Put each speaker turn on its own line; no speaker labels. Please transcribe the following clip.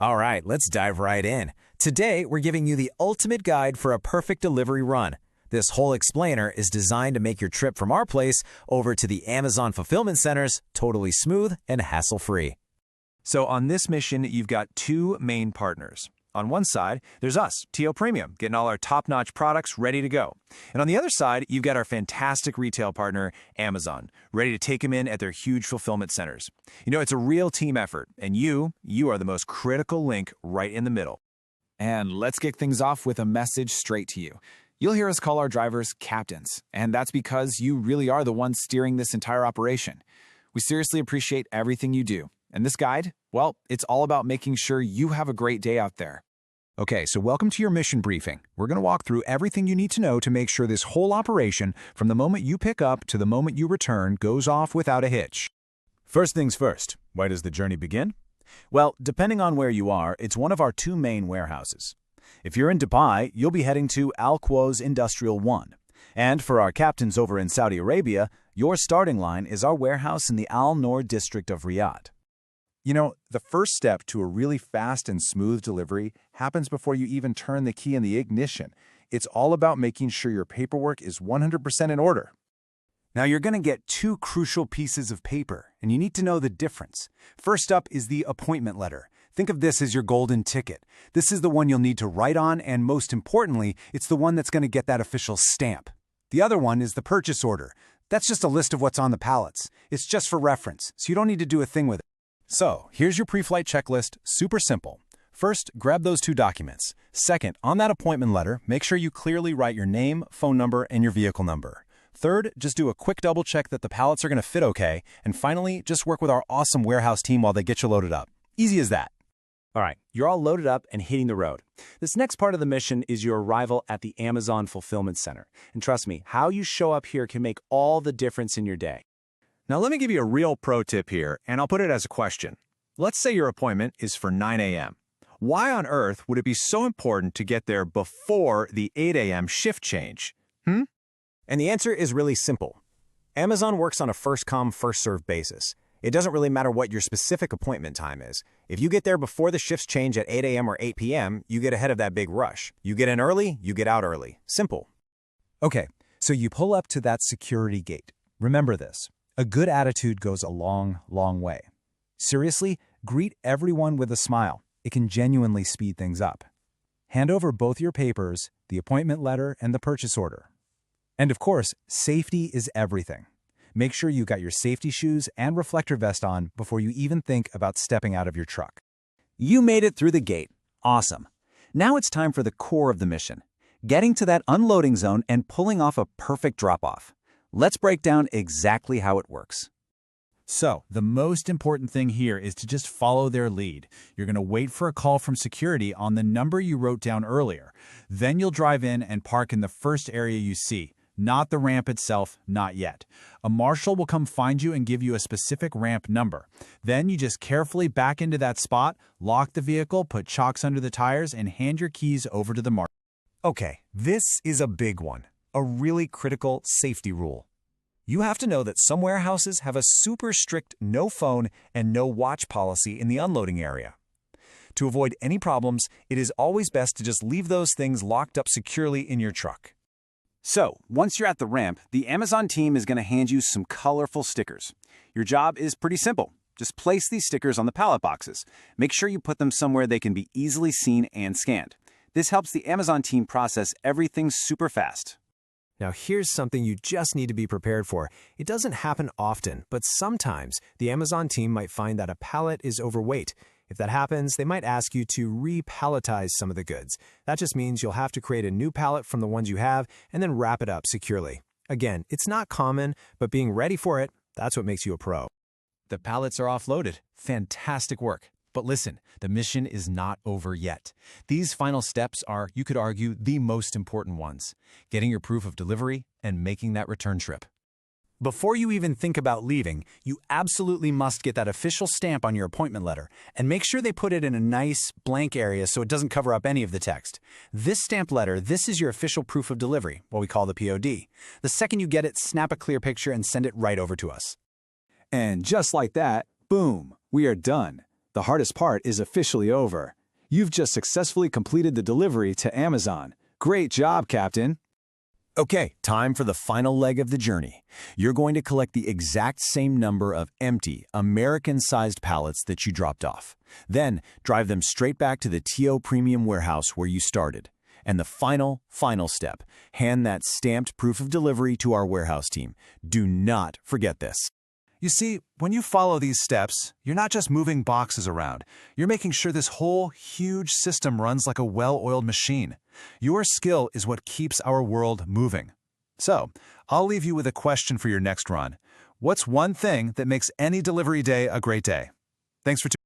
All right, let's dive right in. Today, we're giving you the ultimate guide for a perfect delivery run. This whole explainer is designed to make your trip from our place over to the Amazon fulfillment centers totally smooth and hassle-free.
So on this mission, you've got two main partners. On one side, there's us, TO Premium, getting all our top-notch products ready to go. And on the other side, you've got our fantastic retail partner, Amazon, ready to take them in at their huge fulfillment centers. You know, it's a real team effort, and you are the most critical link right in the middle.
And let's kick things off with a message straight to you. You'll hear us call our drivers captains, and that's because you really are the ones steering this entire operation. We seriously appreciate everything you do. And this guide, well, it's all about making sure you have a great day out there.
Okay, so welcome to your mission briefing. We're going to walk through everything you need to know to make sure this whole operation, from the moment you pick up to the moment you return, goes off without a hitch.
First things first, where does the journey begin? Well, depending on where you are, it's one of our two main warehouses. If you're in Dubai, you'll be heading to Al Quoz Industrial 1. And for our captains over in Saudi Arabia, your starting line is our warehouse in the Al Noor district of Riyadh.
You know, the first step to a really fast and smooth delivery happens before you even turn the key in the ignition. It's all about making sure your paperwork is 100% in order.
Now you're going to get two crucial pieces of paper, and you need to know the difference. First up is the appointment letter. Think of this as your golden ticket. This is the one you'll need to write on, and most importantly, it's the one that's going to get that official stamp. The other one is the purchase order. That's just a list of what's on the pallets. It's just for reference, so you don't need to do a thing with it. So, here's your pre-flight checklist, super simple. First, grab those two documents. Second, on that appointment letter, make sure you clearly write your name, phone number, and your vehicle number. Third, just do a quick double check that the pallets are going to fit okay. And finally, just work with our awesome warehouse team while they get you loaded up. Easy as that.
All right, you're all loaded up and hitting the road. This next part of the mission is your arrival at the Amazon fulfillment center. And trust me, how you show up here can make all the difference in your day.
Now let me give you a real pro tip here, and I'll put it as a question. Let's say your appointment is for 9 a.m. Why on earth would it be so important to get there before the 8 a.m. shift change?
And the answer is really simple. Amazon works on a first-come, first-served basis. It doesn't really matter what your specific appointment time is. If you get there before the shifts change at 8 a.m. or 8 p.m., you get ahead of that big rush. You get in early, you get out early. Simple.
Okay, so you pull up to that security gate. Remember this. A good attitude goes a long, long way. Seriously, greet everyone with a smile. It can genuinely speed things up. Hand over both your papers, the appointment letter, and the purchase order. And of course, safety is everything. Make sure you got your safety shoes and reflector vest on before you even think about stepping out of your truck.
You made it through the gate. Awesome. Now it's time for the core of the mission. Getting to that unloading zone and pulling off a perfect drop-off. Let's break down exactly how it works.
So, the most important thing here is to just follow their lead. You're going to wait for a call from security on the number you wrote down earlier. Then you'll drive in and park in the first area you see. Not the ramp itself, not yet. A marshal will come find you and give you a specific ramp number. Then you just carefully back into that spot, lock the vehicle, put chocks under the tires, and hand your keys over to the marshal.
Okay, this is a big one. A really critical safety rule. You have to know that some warehouses have a super strict no phone and no watch policy in the unloading area. To avoid any problems, it is always best to just leave those things locked up securely in your truck.
So, once you're at the ramp, the Amazon team is going to hand you some colorful stickers. Your job is pretty simple. Just place these stickers on the pallet boxes. Make sure you put them somewhere they can be easily seen and scanned. This helps the Amazon team process everything super fast.
Now here's something you just need to be prepared for. It doesn't happen often, but sometimes the Amazon team might find that a pallet is overweight. If that happens, they might ask you to re-palletize some of the goods. That just means you'll have to create a new pallet from the ones you have and then wrap it up securely. Again, it's not common, but being ready for it, that's what makes you a pro.
The pallets are offloaded. Fantastic work. But listen, the mission is not over yet. These final steps are, you could argue, the most important ones. Getting your proof of delivery and making that return trip.
Before you even think about leaving, you absolutely must get that official stamp on your appointment letter and make sure they put it in a nice, blank area so it doesn't cover up any of the text. This stamped letter, this is your official proof of delivery, what we call the POD. The second you get it, snap a clear picture and send it right over to us.
And just like that, boom, we are done.
The hardest part is officially over. You've just successfully completed the delivery to Amazon. Great job, Captain. Okay, time for the final leg of the journey. You're going to collect the exact same number of empty, American-sized pallets that you dropped off. Then, drive them straight back to the TO Premium warehouse where you started. And the final step, hand that stamped proof of delivery to our warehouse team. Do not forget this.
You see, when you follow these steps, you're not just moving boxes around. You're making sure this whole huge system runs like a well-oiled machine. Your skill is what keeps our world moving. So, I'll leave you with a question for your next run. What's one thing that makes any delivery day a great day? Thanks for tuning in.